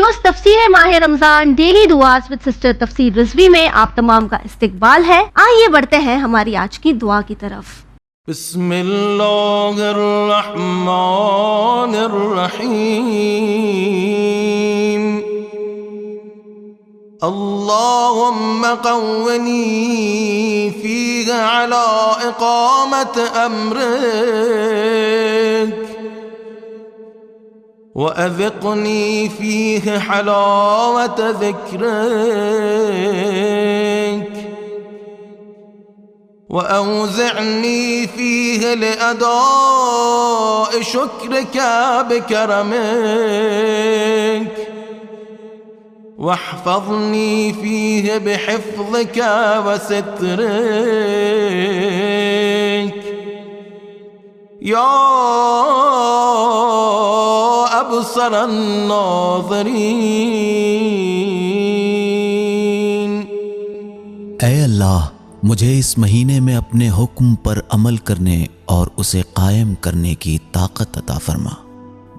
Viewers, तफसीर माह Ramzan daily दुआस विद सिस्टर तफसीर रिजवी में आप तमाम का इस्तकबाल है। आइए बढ़ते हैं हमारी आज की दुआ की तरफ। बिस्मिल्लाहिर्रहमानिर्रहीम। अल्लाहुम्मा क़व्वनी फ़ीहि अला इक़ामत अम्रिक वअज़िक़नी फ़ीहि हलावत ज़िक्रिक वअौज़िअनी फ़ीहि लिअदाइ शुक्रिक बिकरमिक वहफ़ज़नी फ़ीहि बिहिफ़्ज़िक वसित्रिक या अबसरन नाज़रीन। ऐ अल्लाह, मुझे इस महीने में अपने हुक्म पर अमल करने और उसे कायम करने की ताकत अता फरमा।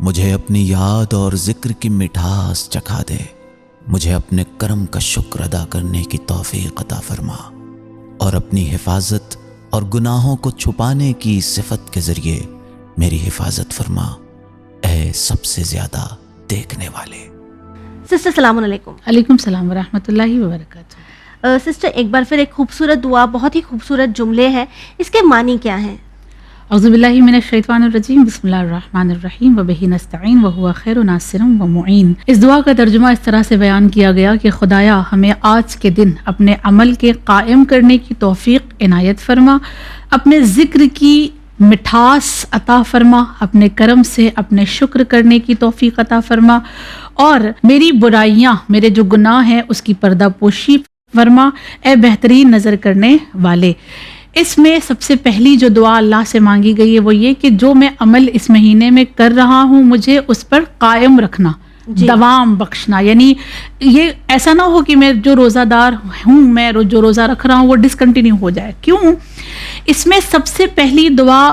मुझे अपनी याद और जिक्र की मिठास चखा दे। मुझे अपने करम का शुक्र अदा करने की तौफीक अता फरमा और अपनी हिफाजत और गुनाहों को छुपाने की सिफत के जरिए मेरी हिफाजत फरमा, ऐ सबसे ज्यादा देखने वाले। सिस्टर सलाम अलैकुम। अलैकुम सलाम व रहमतुल्लाहि व बरकातुहू। सिस्टर, एक बार फिर एक खूबसूरत दुआ, बहुत ही खूबसूरत जुमले हैं, इसके मानी क्या हैं? औज़ु बिल्लाहि मिनश शैतानिर रजीम, बिस्मिल्लाहिर रहमानिर रहीम व बिही नस्तईन व हुवा खैरुन नासिरुन व मुईन। इस दुआ का तर्जुमा इस तरह से बयान किया गया कि खुदाया हमें आज के दिन अपने अमल के कायम करने की तौफीक इनायत फरमा, अपने ज़िक्र की मिठास अता फरमा, अपने करम से अपने शुक्र करने की तौफीक अता फरमा और मेरी बुराइयां, मेरे जो गुनाह हैं उसकी पर्दापोशी फरमा, ए बेहतरीन नज़र करने वाले। इसमें सबसे पहली जो दुआ अल्लाह से मांगी गई है वो ये कि जो मैं अमल इस महीने में कर रहा हूँ मुझे उस पर कायम रखना, दवाम बख्शना। यानी ये ऐसा ना हो कि मैं जो रोज़ादार हूँ, मैं जो रोज़ा रख रहा हूँ वो डिसकंटिन्यू हो जाए। क्यों? इसमें सबसे पहली दुआ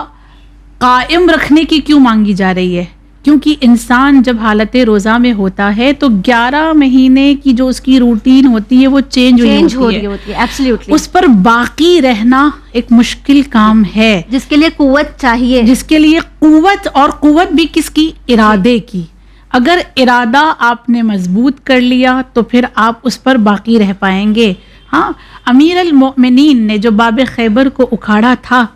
कायम रखने की क्यों मांगी जा रही है? क्योंकि इंसान जब हालत रोज़ा में होता है तो 11 महीने की जो उसकी रूटीन होती है वो चेंज हो रही होती है। एब्सोल्युटली। उस पर बाकी रहना एक मुश्किल काम है, जिसके लिए कुव्वत चाहिए, जिसके लिए कुव्वत, और कुव्वत भी किसकी? इरादे की। अगर इरादा आपने मजबूत कर लिया तो फिर आप उस पर बाकी रह पाएंगे। हाँ, अमीर अल मोमिनीन ने जो बाब खैबर को उखाड़ा था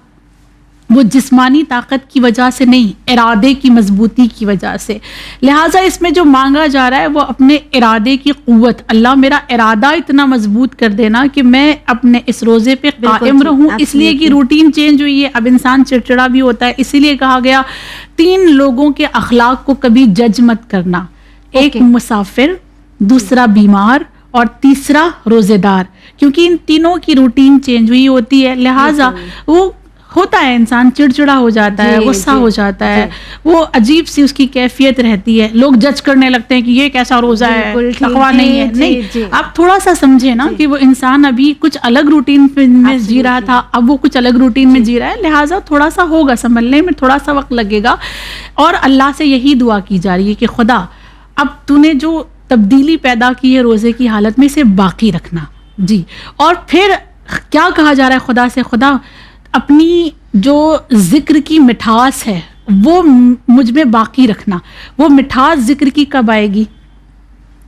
वो जिस्मानी ताकत की वजह से नहीं, इरादे की मजबूती की वजह से। लिहाजा इसमें जो मांगा जा रहा है वो अपने इरादे की कुव्वत। अल्लाह मेरा इरादा इतना मजबूत कर देना कि मैं अपने इस रोज़े पे कायम रहूं, इसलिए कि रूटीन चेंज हुई है। अब इंसान चिड़चिड़ा भी होता है, इसीलिए कहा गया 3 लोगों के अखलाक को कभी जज मत करना। एक मुसाफिर, दूसरा बीमार और तीसरा रोजेदार, क्योंकि इन तीनों की रूटीन चेंज हुई होती है। लिहाजा वो होता है, इंसान चिड़चिड़ा हो जाता है, गुस्सा हो जाता है, वो अजीब सी उसकी कैफियत रहती है। लोग जज करने लगते हैं कि ये कैसा रोजा है, तकवा नहीं है। नहीं, आप थोड़ा सा समझे ना कि वो इंसान अभी कुछ अलग रूटीन में जी रहा था, अब वो कुछ अलग रूटीन में जी रहा है। लिहाजा थोड़ा सा होगा, संभलने में थोड़ा सा वक्त लगेगा। और अल्लाह से यही दुआ की जा रही है कि खुदा अब तूने जो तब्दीली पैदा की है रोजे की हालत में, इसे बाकी रखना जी। और फिर क्या कहा जा रहा है खुदा से? खुदा अपनी जो जिक्र की मिठास है वो मुझ में बाकी रखना। वो मिठास जिक्र की कब आएगी?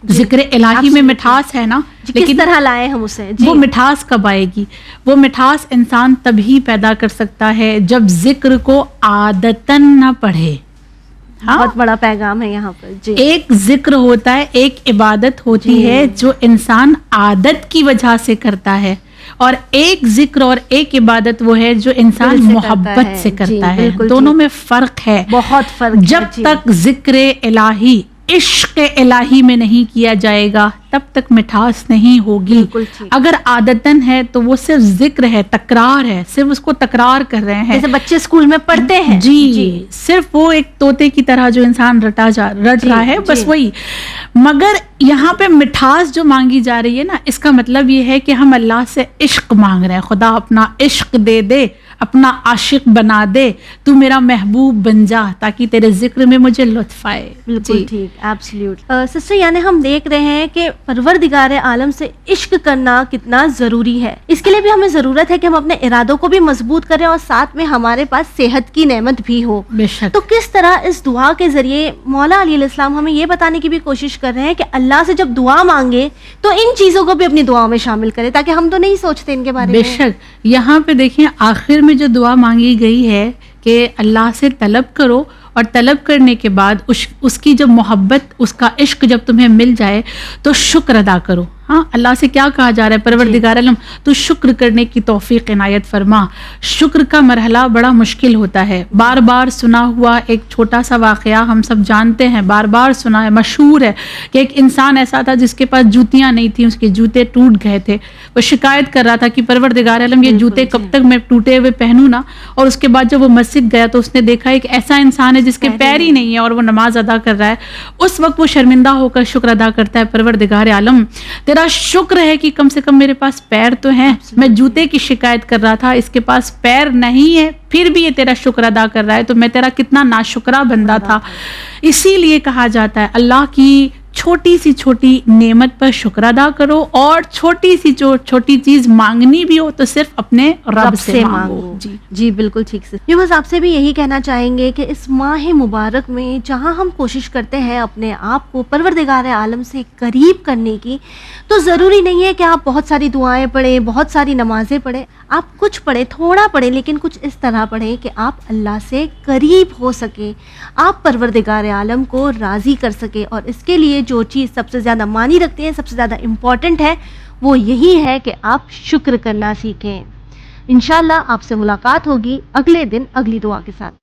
जिक्र इलाही में मिठास है ना, लेकिन किस तरह लाए हम उसे? वो मिठास कब आएगी? वो मिठास इंसान तभी पैदा कर सकता है जब जिक्र को आदतन ना पढ़े। हाँ? बहुत बड़ा पैगाम है यहाँ पर जी। एक जिक्र होता है, एक इबादत होती है जो इंसान आदत की वजह से करता है, और एक जिक्र और एक इबादत वो है जो इंसान मोहब्बत से करता है। दोनों में फर्क है, बहुत फर्क। जब तक जिक्र इलाही इश्क इलाही में नहीं किया जाएगा तब तक मिठास नहीं होगी। अगर आदतन है तो वो सिर्फ जिक्र है, तकरार है, सिर्फ उसको तकरार कर रहे हैं, जैसे बच्चे स्कूल में पढ़ते हैं जी। सिर्फ वो एक तोते की तरह जो इंसान रट रहा है, बस वही। मगर यहाँ पे मिठास जो मांगी जा रही है ना, इसका मतलब ये है कि हम अल्लाह से इश्क मांग रहे हैं। खुदा अपना इश्क दे दे, اپنا عاشق بنا دے, تو میرا محبوب بن جا تاکہ تیرے ذکر میں مجھے لطف آئے. بالکل ٹھیک, ایبسلیوٹ. سسٹر یعنی ہم دیکھ رہے ہیں کہ پروردگار عالم سے عشق کرنا کتنا ضروری ہے. اس کے لیے بھی ہمیں ضرورت ہے کہ ہم اپنے ارادوں کو بھی مضبوط کریں اور ساتھ میں ہمارے پاس صحت کی نعمت بھی ہو. بے شک. تو کس طرح اس دعا کے ذریعے مولا علیہ السلام ہمیں یہ بتانے کی بھی کوشش کر رہے ہیں کہ اللہ سے جب دعا مانگے تو ان چیزوں کو بھی اپنی دعا میں شامل کرے, تاکہ ہم تو نہیں سوچتے ان کے بارے میں. بے شک. یہاں پہ دیکھیں آخر میں جو دعا مانگی گئی ہے کہ اللہ سے طلب کرو, اور طلب کرنے کے بعد اس کی جب محبت, اس کا عشق جب تمہیں مل جائے تو شکر ادا کرو. ہاں, اللہ سے کیا کہا جا رہا ہے, پروردگار عالم تو شکر کرنے کی توفیق عنایت فرما. شکر کا مرحلہ بڑا مشکل ہوتا ہے. بار بار سنا ہوا ایک چھوٹا سا واقعہ ہم سب جانتے ہیں, بار بار سنا ہے, مشہور ہے کہ ایک انسان ایسا تھا جس کے پاس جوتیاں نہیں تھیں, اس کے جوتے ٹوٹ گئے تھے. وہ شکایت کر رہا تھا کہ پروردگار عالم یہ جوتے کب تک میں ٹوٹے ہوئے پہنوں نا. اور اس کے بعد جب وہ مسجد گیا تو اس نے دیکھا ایک ایسا انسان ہے جس کے پیر ہی نہیں ہے اور وہ نماز ادا کر رہا ہے. اس وقت وہ شرمندہ ہو کر شکر ادا کرتا ہے, پروردگار عالم تیرا شکر ہے کہ کم سے کم میرے پاس پیر تو ہیں. میں جوتے کی شکایت کر رہا تھا, اس کے پاس پیر نہیں ہے, پھر بھی یہ تیرا شکر ادا کر رہا ہے, تو میں تیرا کتنا ناشکرا بندہ تھا. اسی لیے کہا جاتا ہے اللہ کی چھوٹی سی چھوٹی نعمت پر شکر ادا کرو, اور چھوٹی سی چھوٹی چیز مانگنی بھی ہو تو صرف اپنے رب سے مانگو. جی بالکل ٹھیک سے. یہ بس آپ سے بھی یہی کہنا چاہیں گے کہ اس ماہ مبارک میں جہاں ہم کوشش کرتے ہیں اپنے آپ کو پروردگار عالم سے قریب کرنے کی, تو ضروری نہیں ہے کہ آپ بہت ساری دعائیں پڑھیں, بہت ساری نمازیں پڑھیں. آپ کچھ پڑھیں, تھوڑا پڑھیں, لیکن کچھ اس طرح پڑھیں کہ آپ اللہ سے قریب ہو سکیں, آپ پروردگار عالم کو راضی کر سکیں. اور اس کے لیے جو چیز سب سے زیادہ معنی رکھتی ہے, سب سے زیادہ امپورٹنٹ ہے, وہ یہی ہے کہ آپ شکر کرنا سیکھیں. انشاءاللہ آپ سے ملاقات ہوگی اگلے دن اگلی دعا کے ساتھ.